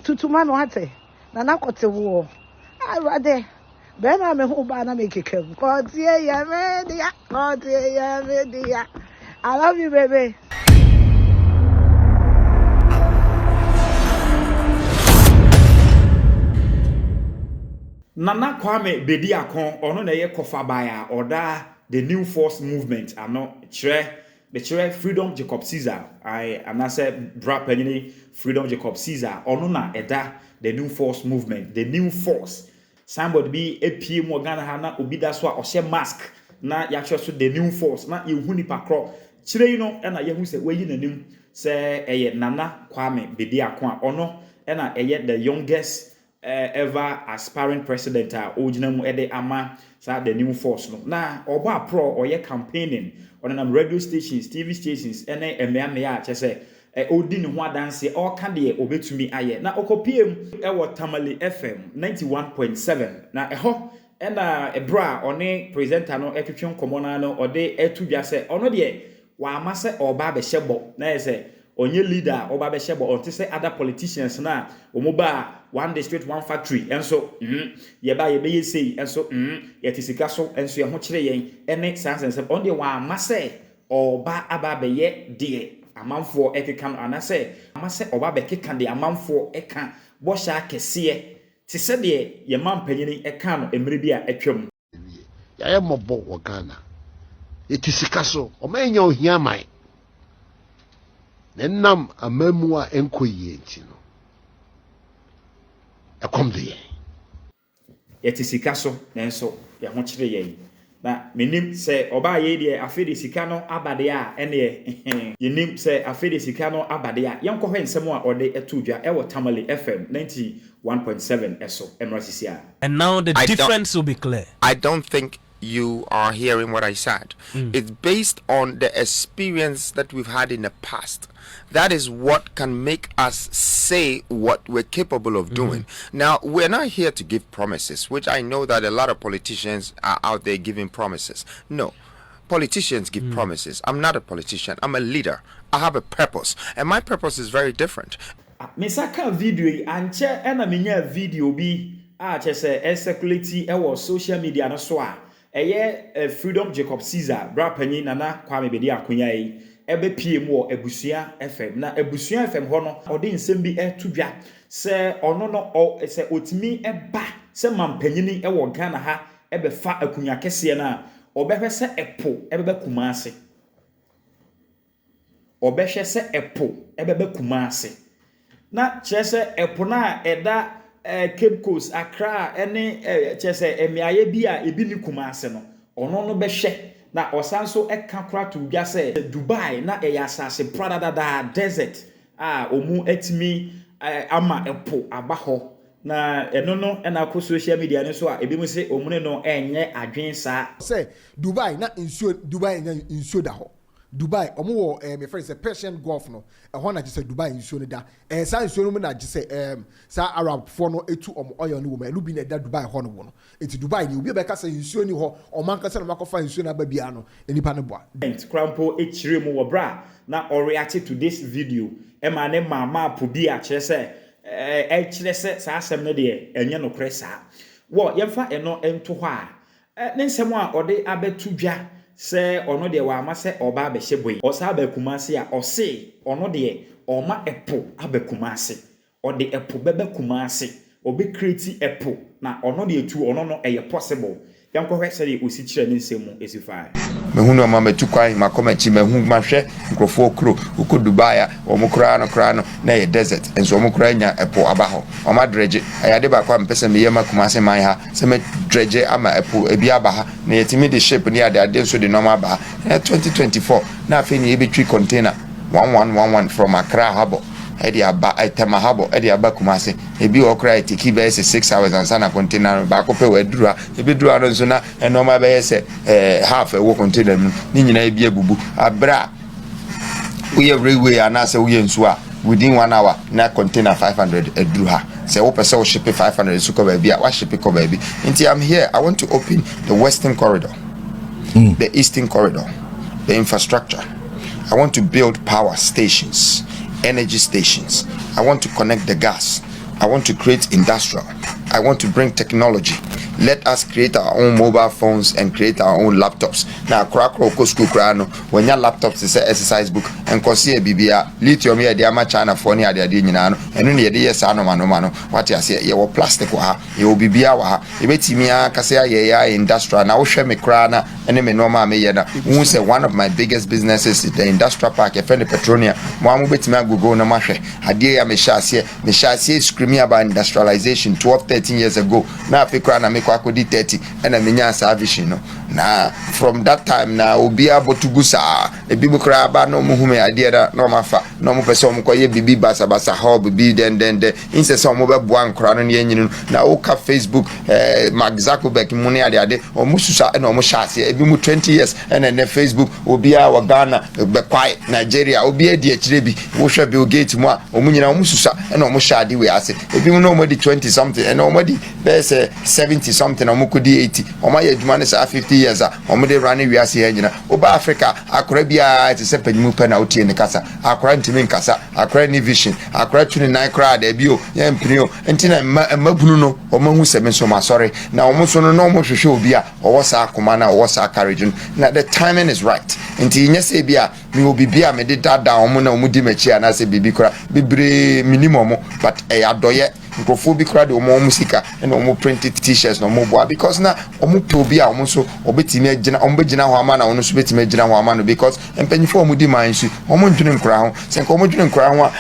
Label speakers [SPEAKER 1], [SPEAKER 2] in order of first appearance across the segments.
[SPEAKER 1] tutuma no ate na nakote wo awade be na me ho ba na me kekem kotie ya media kotie ya media. I love you, baby.
[SPEAKER 2] Nana Kwame Bediako ono na ye kofa baya oda the new force movement ano the Freedom Jacob Caesar I am not say bra penny Freedom Jacob Caesar ono na eda the new force movement the new force somebody be apie mo Ghana ha na obi da so a ohye mask na ya so the new force na ye hu nipa kro kire no na ye hu se wayi nanim se eye Nana Kwame Bediako a ono na eye the youngest ever aspiring president ojina mu ede ama sa the new force no na oba pro oye campaigning on nam radio stations TV stations ene emea chese odi ne ho adanse o ka de obetumi aye na okopiem wo Tamale FM 91.7 na eho ena ebra one presenter no etwetwe nkomona no ode etudwa se ono de wa ama se oba be hyebo na ese onye leader oba be hyebo onte se other politicians na omoba one district one factory enso ye ba ye be ye sei enso ye tisika so enso ye ho kire yen ene sansense on de wa amase oba aba be ye de amanfo ekeka no anase amase oba be keka de amanfo eka bo sha kese ti se de ye mampanyini eka no emre bi a etwam
[SPEAKER 3] ya ye mobo wo Ghana ye tisika so o ma enya ohia mai nenam amamu a enkoyie nti no come there.
[SPEAKER 2] Yet is Sikaso, Nenso, Yamochre. Na menim say oba ye de afede sikano abadea ene ye nim say afede sikano abadea yanko hwensemo a ode etudwa e wo Tamale FM 91.7 eso emrasisia.
[SPEAKER 4] And now the difference will be clear.
[SPEAKER 5] I don't think you are hearing what I said. It's based on the experience that we've had in the past. That is what can make us say what we're capable of doing. Now, we're not here to give promises, which I know that a lot of politicians are out there giving promises. No, politicians give promises. I'm not a politician. I'm a leader. I have a purpose, and my purpose is very different.
[SPEAKER 2] Mesaka video anche ena menya video bi a chese circulate e social media no so a Freedom Jacob Caesar bra panyin Nana Kwame Bediako yi ebe piem wo Abusua FM na Abusua FM ho no ode nsem bi etudwa se ono no se otimi eba se mampanyini wo Ghana ha ebe fa akunya kese na obehwe se epo ebe Kumasi obehwe se epo ebe Kumasi na chese epo na eda Cape Coast Accra ene chese emiaye bi a ebi ni Kumasi no ono no behwe na osanso eka kra to bia se Dubai na asase prada desert omu etimi ama epo abaho na eno no na ko social media ne so a ebi mu se omune no enye adwen sa
[SPEAKER 6] se Dubai na insuo da ho Dubai omo wo me friend say Persian Gulf no ho na gise Dubai insuo ne da sa insuo no na gise sa Arab fo no etu omo oil no wo ma lu bi na da Dubai ho no wo no eti Dubai ni obi be ka say insuo ni ho o man ka say na makofa insuo na ba bia no enipa ne boa
[SPEAKER 2] Krampo echire mu wo bra na o react to this video e ma ne mama po bi a kire say kire say sa asem ne de enye no kure sa wo yemfa eno ento ho a ne nsem a ode abetudwa se ono de wa amase oba be hyeboyi o sa ba Kumasi a o se ono de o ma epo abakumase o de epo bebe Kumasi obi create epo na ono de etu ono no eye possible yanko hwese de osi kire ne nsemu esifai
[SPEAKER 5] Mehunu ama metukwan makomachi mehu mahwe nkrofo okro uko Dubai omukra no na ye desert enso omukra nya epo abaho oma dreje ayade ba kwa mpese meyema Kumasi man ha se me dreje ama epo ebi abaha na yetimi de ship ni ade nso de normal abaha 2024 na afeni ebetwi container 1111 from Accra harbor edi aba Tema harbor edi aba Kumasi ebi okra etiki be 6 hours and sana container ba ko pe wadura ebi dura no nso na normal be se half a container ni nyina ebi abubu abra we railway anase we nso a within 1 hour na container 500 eduru ha say wo pese wo ship 500 so ko ba bia wa ship ko ba bi nti I'm here. I want to open the western corridor, the eastern corridor, the infrastructure. I want to build power stations, energy stations. I want to connect the gas. I want to create industrial. I want to bring technology. Let us create our own mobile phones and create our own laptops. Now, crack school crano when your laptops is a exercise book and consider BBA lithium here, dear China for near the Adinano, and only a dear son of mano. What you say, you plastic waha, you will be Biawa, you bet me Cassia industrial. Now, share me crana, and me normal mayana. Who say one of my biggest businesses is the industrial park, a friend of Petronia. Mamu bet me go no mashe. Adia Meshasia screaming about industrialization 12-13 years ago. Now, if you crana make Kwakodi 30 and a minya service, Now, from that time now, we'll be able to go sa. The people cry about no muhume idea no mafa, no more person ko ye bibi basa how bibi then inse some mobile buan crown yen na oka Facebook Mark Zuckerberg money ade o mususa na o mushase ebi mu 20 years and then Facebook obi a wa Ghana be quiet Nigeria obi e di akire bi wo hwe Bill Gates mu a o munyina o mususa na o mushade we ase ebi mu no modi 20 something and o modi be say 70 something o mukodi 80 o ma ye adwuma ne sa 50 years a o mode run we ase nyina oba Africa akora bia te se panyimu pa na otie ne kasa akora ntimi nkasa akora ni vision akora 29 crowd e bio ye mprio ntina mabunu no o mahu se me so ma sorry na o so no no mo hwehwe obi a o wosa akoma na o wosa courage na the timing is right nti nya se bia mi obi bia me de dada o mo na o mu di machi ana se bibi kora bibre minimum but e adoye nkrofo bi kora de o mo musika na o mo printed t-shirts no mo boa because na o mo obi a o mo so obetimi agina o mo begina ho ama na o no so betimi agina ho ama no because empanyifo o mo di man su o mo ndwene nkora ho se nko o mo ndwene nkora ho a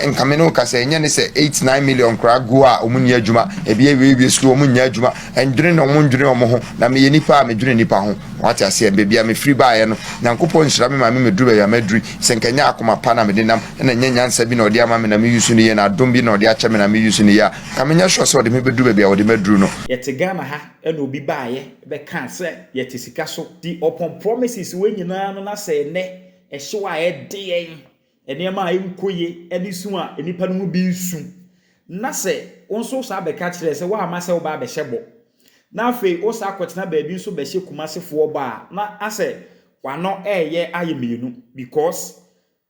[SPEAKER 5] nkame no ka se nya ne se 8-9 million kora go a o mo nya adwuma e bia we school o mo nya adwuma ndwene no mo ndwene o mo ho na me ye nipa a me dwene nipa ho what ya se bia me free buy no nyankopɔ nhyira me ma me meduru ya meduri se nkanya akoma pa na me denam na nya nyansa bi na odi ama me na me use no ye na dom bi na odi acha me na me use no ya kamenya hwɛ so odi me beduru bia odi meduru no
[SPEAKER 2] yete Ghana ha ena obi baaye be kan se yete sika so di upon promises we nyina no na se ne ehwe a ede enema a enkoye eni su a enipa no bi nsu na se wonso sa be ka kire se wa ama se wo ba be hyebo na afi wo sa kwetena ba bi nso be hye Kumasi fo ba na ase wano eye ayemienu because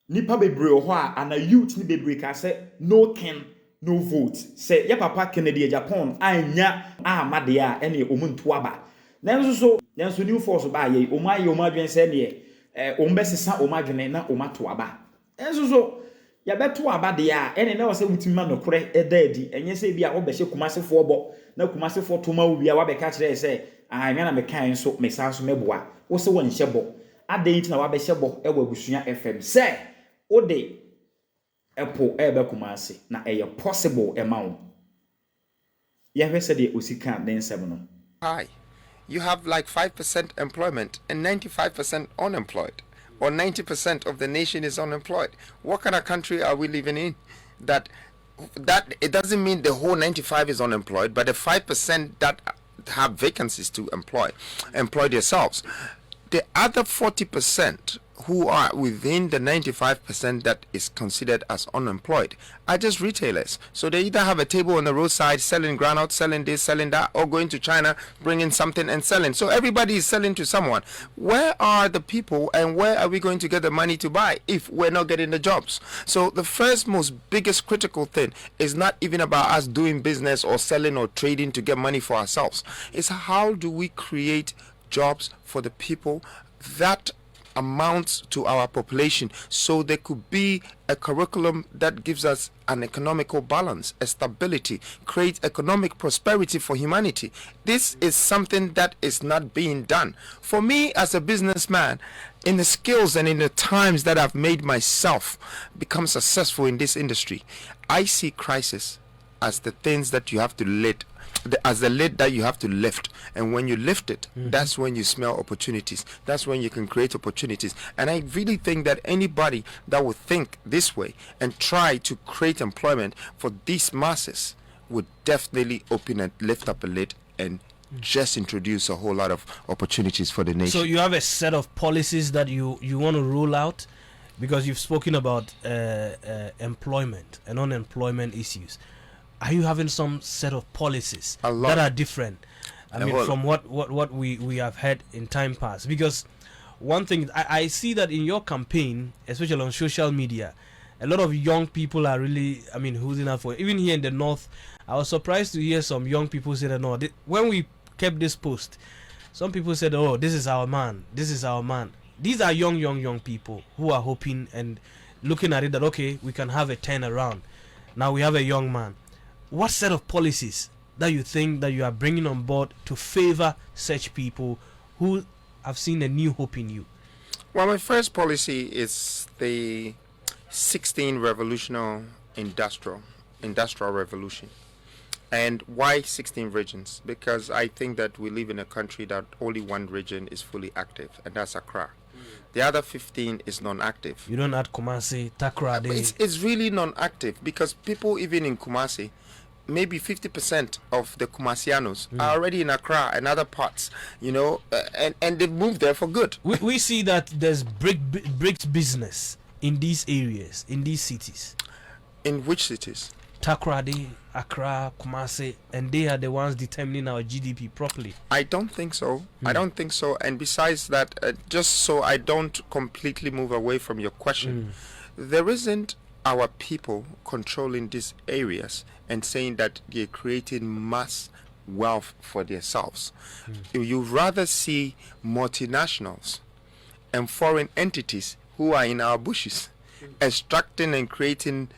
[SPEAKER 2] nipa bebre ho a ana youth ni bebre ka se no kin no vote say ya papa Kennedy Japan anya amade a ene omuntu aba nanso new force ba ye omadwen se ne ombesesa omadwen na omato aba nanso ya beto aba de a ene na wose wutima no kore edadi enye se bia obehye Kumasi fo bo na Kumasi fo to ma wubia wa be ka kire se anya na mekan so mesanso meboa wo se won hyebo adai na wa be hyebo e wabusua FM se ode Epo ebe Kumasi na eye possible emawo. Yahwe said the osika den 7
[SPEAKER 5] Hi. You have like 5% employment and 95% unemployed, or 90% of the nation is unemployed. What kind of country are we living in? That it doesn't mean the whole 95 is unemployed, but the 5% that have vacancies to employ yourselves. The other 40% who are within the 95% that is considered as unemployed are just retailers. So they either have a table on the roadside selling groundnut, selling this, selling that, or going to China, bringing something and selling. So everybody is selling to someone. Where are the people and where are we going to get the money to buy if we're not getting the jobs? So the first most biggest critical thing is not even about us doing business or selling or trading to get money for ourselves. It's how do we create jobs for the people that amounts to our population, so there could be a curriculum that gives us an economical balance, a stability, create economic prosperity for humanity. This is something that is not being done. For me as a businessman, in the skills and in the times that I've made myself become successful in this industry, I see crisis as the things that you have to lead, as the lid that you have to lift, and when you lift it, that's when you smell opportunities. That's when you can create opportunities. And I really think that anybody that would think this way and try to create employment for these masses would definitely open and lift up a lid and just introduce a whole lot of opportunities for the nation.
[SPEAKER 4] So you have a set of policies that you want to rule out, because you've spoken about employment and unemployment issues. Are you having some set of policies that are different? I mean, from what we have had in time past? Because one thing I see that in your campaign, especially on social media, a lot of young people are really, I mean, holding out for it. Even here in the north, I was surprised to hear some young people say that no, when we kept this post, some people said, oh, this is our man, this is our man. These are young people who are hoping and looking at it that, okay, we can have a turnaround. Now we have a young man. What set of policies that you think that you are bringing on board to favor such people who have seen a new hope in you?
[SPEAKER 7] Well, my first policy is the 16 revolutionary industrial revolution. And why 16 regions? Because I think that we live in a country that only one region is fully active, and that's Accra. The other 15 is non-active.
[SPEAKER 4] You don't add Kumasi, Takrade.
[SPEAKER 7] It's really non-active because people even in Kumasi, maybe 50% of the Kumasianos are already in Accra and other parts, you know, and they've moved there for good.
[SPEAKER 4] We see that there's bricks business in these areas, in these cities.
[SPEAKER 7] In which cities?
[SPEAKER 4] Takrade, Accra, Kumasi, and they are the ones determining our GDP properly.
[SPEAKER 7] I don't think so. I don't think so. And besides that, just so I don't completely move away from your question, there isn't our people controlling these areas and saying that they're creating mass wealth for themselves. You rather see multinationals and foreign entities who are in our bushes extracting and creating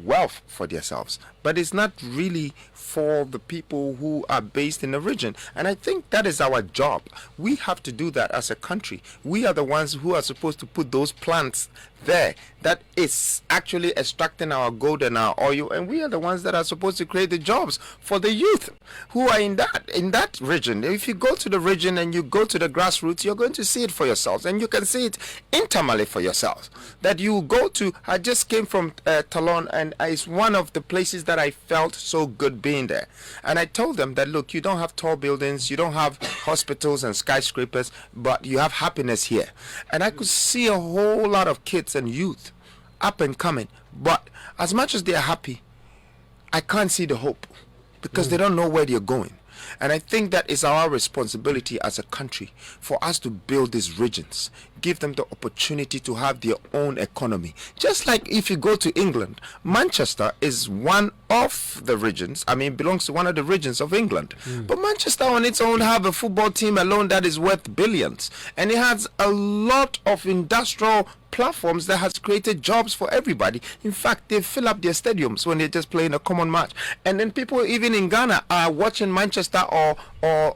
[SPEAKER 7] wealth for themselves, but it's not really for the people who are based in the region. And I think that is our job. We have to do that as a country. We are the ones who are supposed to put those plants there that is actually extracting our gold and our oil, and we are the ones that are supposed to create the jobs for the youth who are in that region. If you go to the region and you go to the grassroots, you're going to see it for yourselves, and you can see it internally for yourselves. That you go to, I just came from Talon, and it's one of the places that I felt so good being there. And I told them that, look, you don't have tall buildings, you don't have hospitals and skyscrapers, but you have happiness here. And I could see a whole lot of kids and youth up and coming, but as much as they are happy, I can't see the hope because they don't know where they're going. And I think that is our responsibility as a country for us to build these regions, give them the opportunity to have their own economy. Just like if you go to England, Manchester is one of the regions, belongs to one of the regions of England. But Manchester on its own have a football team alone that is worth billions. And it has a lot of industrial platforms that has created jobs for everybody. In fact, they fill up their stadiums when they're just playing a common match. And then people even in Ghana are watching Manchester or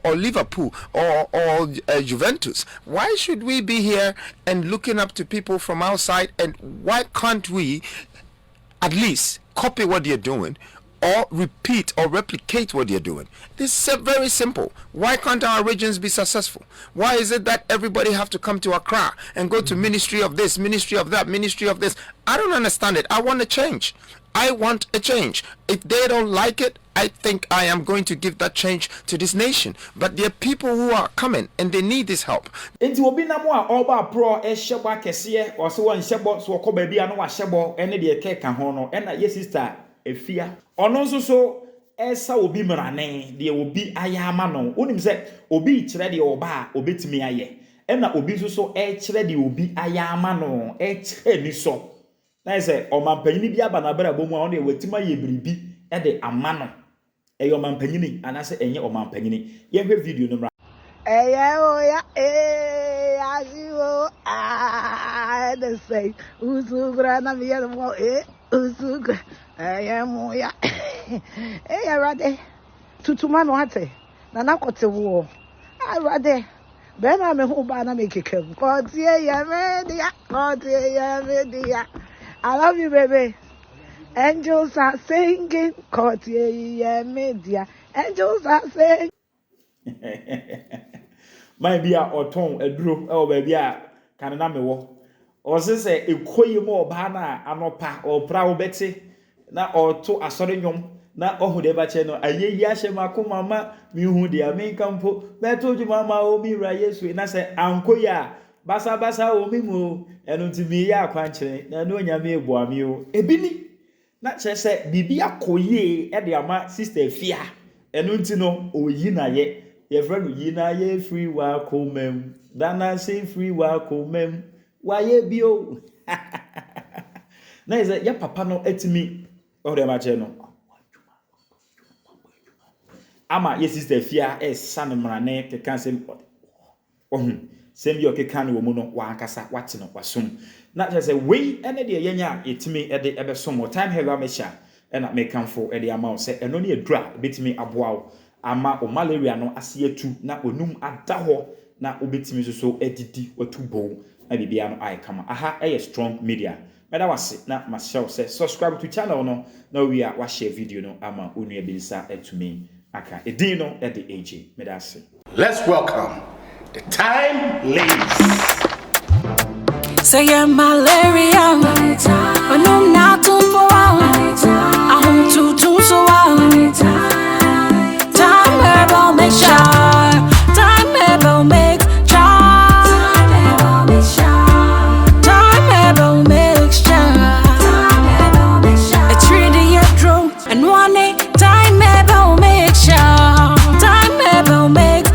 [SPEAKER 7] Liverpool or Juventus. Why should we be here and looking up to people from outside? And why can't we at least copy what they're doing or repeat or replicate what they're doing? This is very simple. Why can't our regions be successful? Why is it that everybody have to come to Accra and go to ministry of this, ministry of that, ministry of this? I don't understand it. I want a change. I want a change. If they don't like it, I think I am going to give that change to this nation. But there are people who are coming and they need this help.
[SPEAKER 2] Enti obi na mo a oba pro ehebo akese o se won hebo so ko ba bia no wa hebo ene de keka ho no ena ye sister Afia ono nso so esa obi mrane de obi ayama no onim se obi kire de oba a obetimi aye ena obi nso so kire de obi ayama no kire ni so na say o mampanyini bi aba na bra bomu a on de watima ye bribi e de amano e yo mampanyini anase enye o mampanyini ye hwe video no mra
[SPEAKER 1] oya aziwo the say usugra na mi mo usugra moya rade tutuma no hate na nakote wo rade be na me hu ba na me kekem ko tie ya media I love you, baby. Angels are singing, ko tie ya media. Angels are singing.
[SPEAKER 2] My be a oton eduro e o ba bia kan na me wo o se ekoyi mo ba na anopa o pra wo beti na oto asore nyom na ohu de ba che no ayeyi ahye makoma ma mi hu de amenkampo beto juma ma o mi ra Yesu na se ankoyi a basa o mi mu enu ti mi ya akwankyere na no nyame ebo ami o ebini na che se bibi akoyi e de ama sister Afia enu ti no oyi na ye friend yi na ye free wa komem dana say free wa komem wa ye bio na is ya papa no etimi o de ma che no ama ye sister Afia san mrane ke kan sem sem yo ke kan wo mu no wa ankasa wate no wasom na je say we ene de yenya etimi e de ebe som time hello mesha e na make camfo e de ama say eno ne edura betimi aboa wo ama o malaria no ase atu na onum ada ho na obetimi so edidi watu bo na bibia no Ayeka ma aha e strong media meda wase na ma show say subscribe to channel no na we are wa share video no ama onu e bilisa etumi aka edin no e de AJ meda se.
[SPEAKER 3] Let's welcome the time ladies.
[SPEAKER 8] Say you're malaria, but no not too for I want to so time ever make sure, time ever make it's really a true and one day time ever make sure, time ever make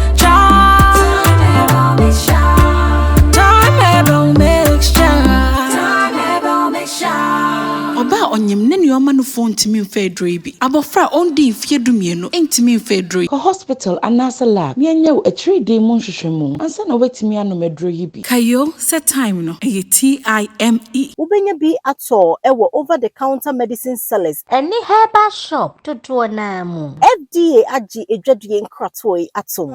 [SPEAKER 8] onyem ne nyoma no phone timi mfedro bi abofra ondi mfie dumienu entimi mfedro
[SPEAKER 9] ko hospital anasa lab mienye a 3-day mu nhwehwemu ansa na wetimi anomedro yi bi
[SPEAKER 8] kayo set time no e TIME
[SPEAKER 10] ubenya bi ato ewo over the counter medicine sellers
[SPEAKER 11] any herbal shop to do na mu
[SPEAKER 10] FDA agi edwadue nkratoi atom